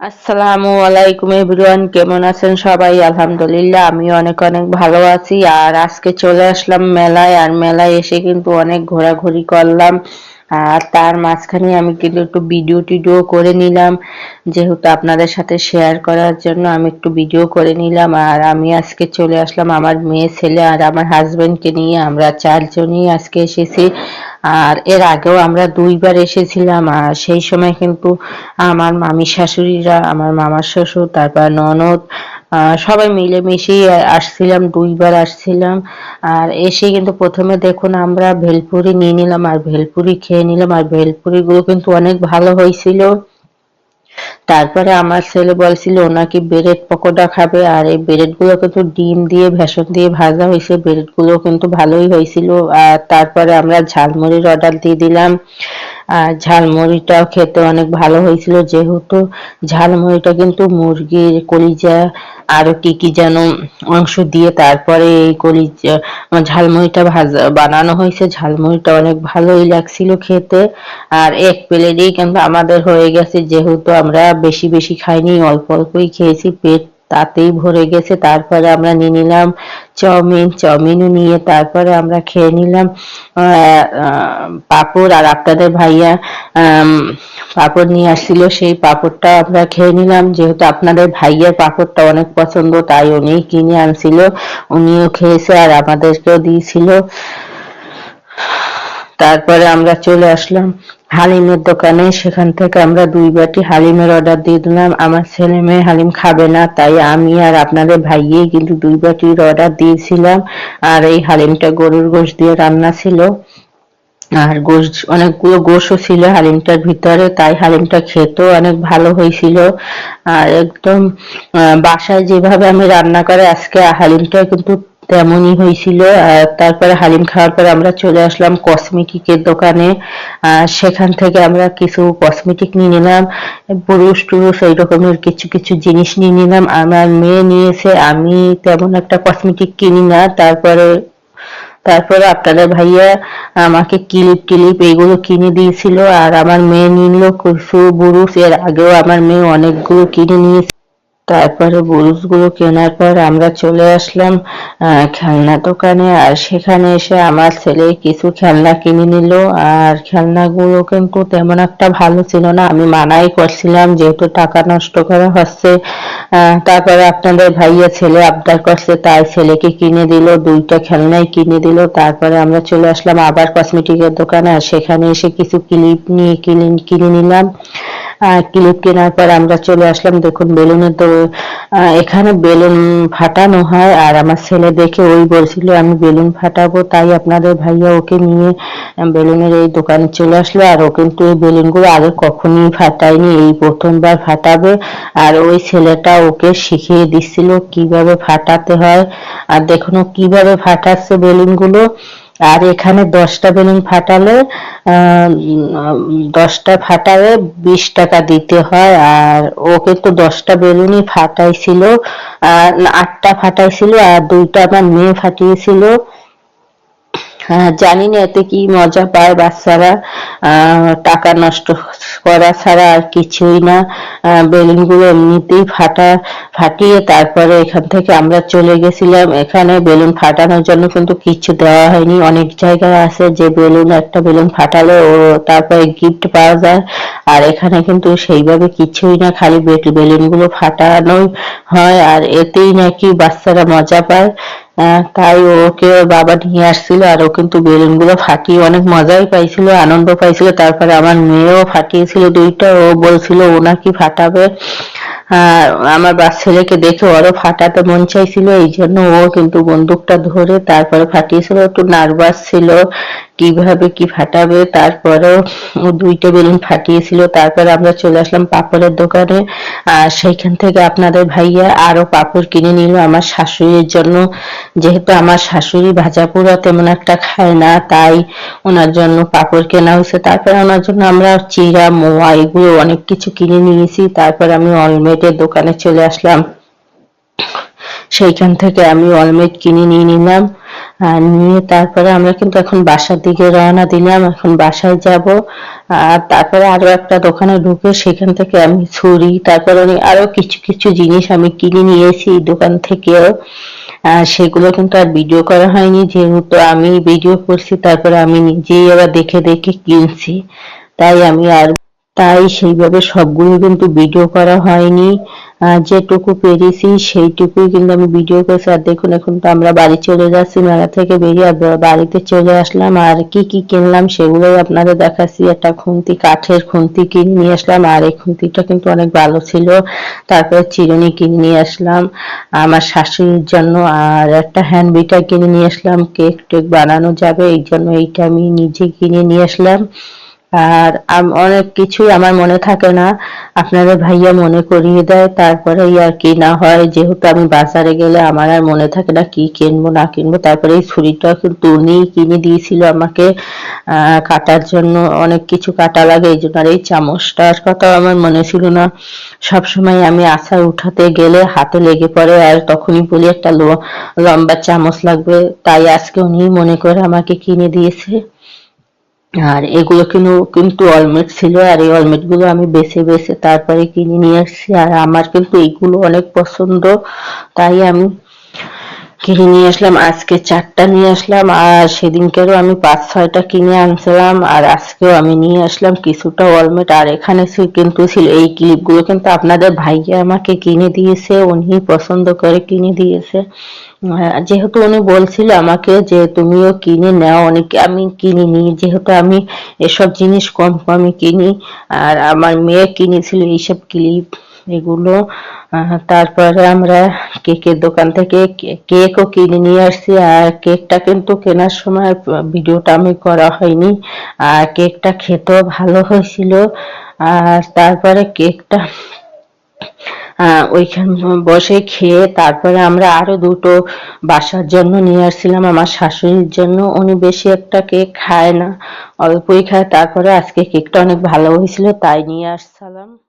আসসালামু আলাইকুম এভরিওয়ান, কেমন আছেন সবাই? আলহামদুলিল্লাহ আমি অনেক অনেক ভালো আছি। আর আজকে চলে আসলাম মেলায়। আর মেলায় এসে কিন্তু অনেক ঘোরাঘুরি করলাম। আর তার মাঝখানে আমি কিন্তু একটু ভিডিও টিডিও করে নিলাম, যেহেতু আপনাদের সাথে শেয়ার করার জন্য আমি একটু ভিডিও করে নিলাম। আর আমি আজকে চলে আসলাম আমার মেয়ে, ছেলে আর আমার হাজবেন্ডকে নিয়ে। আমরা চারজনই আজকে এসেছি। আর এর আগেও আমরা দুইবার এসেছিলাম। আর সেই সময় কিন্তু আমার মামির শাশুড়িরা, আমার মামার শ্বশুর, তারপর ননদ, সবাই মিলেমিশেই আসছিলাম, দুইবার আসছিলাম। আর এসে কিন্তু প্রথমে দেখুন আমরা ভেলপুরি নিয়ে নিলাম আর ভেলপুরি খেয়ে নিলাম। আর ভেলপুরিগুলো কিন্তু অনেক ভালো হয়েছিল। তারপরে আমার ছেলে বলছিল ও নাকি ব্রেড পকোড়া খাবে। আর এই ব্রেড গুলো কিন্তু ডিম দিয়ে ভেষণ দিয়ে ভাজা হয়েছে, ব্রেড গুলো কিন্তু ভালোই হয়েছিল। আর তারপরে আমরা ঝালমুড়ির অর্ডার দিয়ে দিলাম। আর ঝালমুড়িটাও খেতে অনেক ভালো হয়েছিল, যেহেতু ঝালমুড়িটা কিন্তু মুরগির কলিজা আরো কি কি যেন অংশ দিয়ে তারপরে এই কলিজা ঝালমুড়িটা ভাজা বানানো হয়েছে। ঝালমুড়িটা অনেক ভালোই লাগছিল খেতে। আর এক প্লেটই কিন্তু আমাদের হয়ে গেছে, যেহেতু আমরা বেশি বেশি খাইনি, অল্প অল্পই খেয়েছি, পেট তাতেই ভরে গেছে। তারপরে আমরা নিয়ে নিলাম চাউমিন, চাউমিনও নিয়ে তারপরে আমরা খেয়ে নিলাম পাঁপড়। আর আপনাদের ভাইয়া আম, পাঁপড় নিয়ে আসছিল, সেই পাঁপড়টা আমরা খেয়ে নিলাম। যেহেতু আপনাদের ভাইয়ের পাঁপড়টা অনেক পছন্দ, তাই উনি কিনে আনছিল, উনিও খেয়েছে আর আমাদেরকেও দিয়েছিল। তারপরে আমরা চলে আসলাম হালিমের দোকানে। সেখান থেকে আমরা 2 বাটি হালিমের অর্ডার দিয়ে দিলাম। আমার ছেলে মেয়ে হালিম খাবে না, তাই আমি আর আপনাদের ভাইয়েই কিন্তু 2 বাটির অর্ডার দিয়েছিলাম। আর এই হালিমটা গরুর গোশত দিয়ে রান্না ছিল। আর গোশ, অনেকগুলো গোশও ছিল হালিমটার ভিতরে, তাই হালিমটা খেতেও অনেক ভালো হয়েছিল। আর একদম বাসায় যেভাবে আমি রান্না করে আজকে হালিমটা কিন্তু তেমনই হয়েছিল। আর তারপরে হালিম খাওয়ার পরে আমরা চলে আসলাম কসমেটিকের দোকানে। আর সেখান থেকে আমরা কিছু কসমেটিক নিয়ে নিলাম, ব্রুশ টুরুশ এই রকমের কিছু কিছু জিনিস নিয়ে নিলাম। আমার মেয়ে নিয়েছে, আমি তেমন একটা কসমেটিক কিনি না। তারপরে তারপরে আপনাদের ভাইয়া আমাকে ক্লিপ টিলিপ এগুলো কিনে দিয়েছিল। আর আমার মেয়ে নিল কিছু বুরুষ, এর আগেও আমার মেয়ে অনেকগুলো কিনে নিয়েছে। তারপরে বুরুজগুলো কেনার পর আমরা চলে আসলাম খেলনা দোকানে। আর সেখানে এসে আমার ছেলে কিছু খেলনা কিনে নিল। আর খেলনাগুলো কিন্তু তেমন একটা ভালো ছিল না, আমি মানাই করছিলাম যেহেতু টাকা নষ্ট করা হচ্ছে। তারপরে আপনাদের ভাইয়া ছেলে আবদার করছে, তাই ছেলেকে কিনে দিল, 2টা খেলনাই কিনে দিল। তারপরে আমরা চলে আসলাম আবার কসমেটিকের দোকানে। আর সেখানে এসে কিছু ক্লিপ নিয়ে কিনে নিলাম। ক্লিপ কেনার পর আমরা চলে আসলাম দেখুন বেলুনের তো এখানে বেলুন ফাটানো হয়। আর আমার ছেলে দেখে ওই বলছিল আমি বেলুন ফাটাবো, তাই আপনাদের ভাইয়া ওকে নিয়ে বেলুনের এই দোকানে চলে আসলো। আর ও কিন্তু এই বেলুনগুলো আগে কখনোই ফাটায়নি, এই প্রথমবার ফাটাবে। আর ওই ছেলেটা ওকে শিখিয়ে দিচ্ছিল কিভাবে ফাটাতে হয়। আর দেখুন ও কিভাবে ফাটাচ্ছে বেলুনগুলো। আর এখানে 10টা বেলুন ফাটালে 10টা ফাটালে 20 টাকা দিতে হয়। আর ও কিন্তু 10টা বেলুনই ফাটাইছিল, আর 8টা ফাটাইছিল আর 2টা আমার মেয়ে ফাটিয়েছিল। জানি না এতে কি মজা পায় বাচ্চারা, টাকা নষ্ট করা ছাড়া আর কিছুই না। বেলুনগুলো এমনিতেই ফাটিয়ে তারপরে এখান থেকে আমরা চলে গেছিলাম। এখানে বেলুন ফাটানোর জন্য কিন্তু কিছু দেওয়া হয়নি। অনেক জায়গায় আছে যে বেলুন, একটা বেলুন ফাটালে ও তারপরে গিফট পাওয়া যায়। আর এখানে কিন্তু সেইভাবে কিছুই না, খালি বেলুনগুলো ফাটানোই হয় আর এতেই নাকি বাচ্চারা মজা পায়। তাই ওকে ওর বাবা নিয়ে আসছিল। আর ও কিন্তু বেলুন গুলো ফাটিয়ে অনেক মজাই পাইছিল, আনন্দ পাইছিল। তারপরে আমার মেয়েও ফাটিয়েছিল 2টা, ও বলছিল ও নাকি ফাটাবে। আর আমার ছেলেকে দেখে ওরও ফাটাতে মন চাইছিল, এই জন্য ও কিন্তু বন্দুকটা ধরে তারপরে ফাটিয়েছিল। একটু নার্ভাস ছিল কিভাবে কি ফাটাবে। তারপরেও ও 2টা বেলুন ফাটিয়েছিল। তারপরে আমরা চলে আসলাম পাপড়ের দোকানে। আর সেইখান থেকে আপনাদের ভাইয়া আরো পাপড় কিনে নিল আমার শাশুড়ির জন্য, যেহেতু আমার শাশুড়ি ভাজা পোড়া তেমন একটা খায় না, তাই ওনার জন্য পাপড় কেনা হয়েছে। তারপরে ওনার জন্য আমরা চিড়া, মোয়া এগুলো অনেক কিছু কিনে নিয়েছি। তারপর আমি অলমেটের দোকানে চলে আসলাম। সেইখান থেকে আমি অলমেট কিনে নিয়ে নিলাম। আর নিয়ে তারপরে আমরা কিন্তু এখন বাসার দিকে রওনা দিলাম, এখন বাসায় যাব। আর তারপরে আরো একটা দোকানে ঢুকে সেখান থেকে আমি ছুরি, তারপরে আরো কিছু কিছু জিনিস আমি কিনে নিয়েছি এই দোকান থেকেও। সেগুলো কিন্তু আর ভিডিও করা হয়নি, যেহেতু আমি ভিডিও করছি তারপরে আমি নিজেই আবার দেখে দেখে কিনছি, তাই আমি আর তাই সেইভাবে সবগুলো কিন্তু ভিডিও করা হয়নি। যেটুকু পেরেছি সেইটুকুই কিন্তু আমি ভিডিও করেছি। আর দেখুন এখন তো আমরা বাড়ি চলে যাচ্ছি, মেলা থেকে বেরিয়ে বাড়িতে চলে আসলাম। আর কি কি কিনলাম সেগুলোই আপনাদের দেখাচ্ছি। একটা খুন্তি, কাঠের খুন্তি কিনে নিয়ে আসলাম, আর এই খুন্তিটা কিন্তু অনেক ভালো ছিল। তারপরে চিরুনি কিনে নিয়ে আসলাম আমার শাশুড়ির জন্য, আর একটা হ্যান্ড বিটার কিনে নিয়ে আসলাম, কেক টেক বানানো যাবে এই জন্য এইটা আমি নিজে কিনে নিয়ে আসলাম। আর অনেক কিছুই আমার মনে থাকে না, আপনাদের ভাইয়া মনে করিয়ে দেয়, তারপরেই আর কেনা হয়। যেহেতু আমি বাজারে গেলে আমার আর মনে থাকে না কি কিনবো না কিনবো। তারপরে এই ছুরিটা কিন্তু উনিই কিনে দিয়েছিল আমাকে কাটার জন্য, অনেক কিছু কাটা লাগে এই জন্য। আর এই চামচটার কথা আমার মনে ছিল না, সবসময় আমি আচার উঠাতে গেলে হাতে লেগে পড়ে আর তখনই বলি একটা লম্বা চামচ লাগবে, তাই আজকে উনি মনে করে আমাকে কিনে দিয়েছে। আর এগুলো কিন্তু অলমেট ছিল, আর এই অলমেট গুলো আমি বেছে বেছে তারপরে কিনে নিয়ে আসছি। আর আমার কিন্তু এইগুলো অনেক পছন্দ, তাই আমি কিনে নিয়ে আসলাম। আজকে 4টা নিয়ে আসলাম, আর সেদিনকেরও আমি 5-6টা কিনে আনছিলাম, আর আজকেও আমি নিয়ে আসলাম কিছুটা অলমেট। আর এখানে কিন্তু ছিল এই ক্লিপগুলো, কিন্তু আপনাদের ভাইয়া আমাকে কিনে দিয়েছে, উনি পছন্দ করে কিনে দিয়েছে। যেহেতু উনি বলছিল আমাকে যে তুমিও কিনে নাও, অনেক আমি কিনিনি, যেহেতু আমি এসব জিনিস কম কমই কিনি। আর আমার মেয়ে কিনেছিল এইসব ক্লিপ এগুলো। তারপরে আমরা কেকের দোকান থেকে কেকও কিনে নিয়ে আসছি। আর কেকটা কিন্তু কেনার সময় ভিডিওটা আমি করা হয়নি। আর কেকটা খেতেও ভালো হয়েছিল। আর তারপরে কেকটা ওইখানে বসে খেয়ে তারপরে আমরা আরো দুটো বাসার জন্য নিয়ে আসছিলাম আমার শাশুড়ির জন্য। উনি বেশি একটা কেক খায় না, অল্পই খায়। তারপরে আজকে কেকটা অনেক ভালো হয়েছিল তাই নিয়ে আসছিলাম।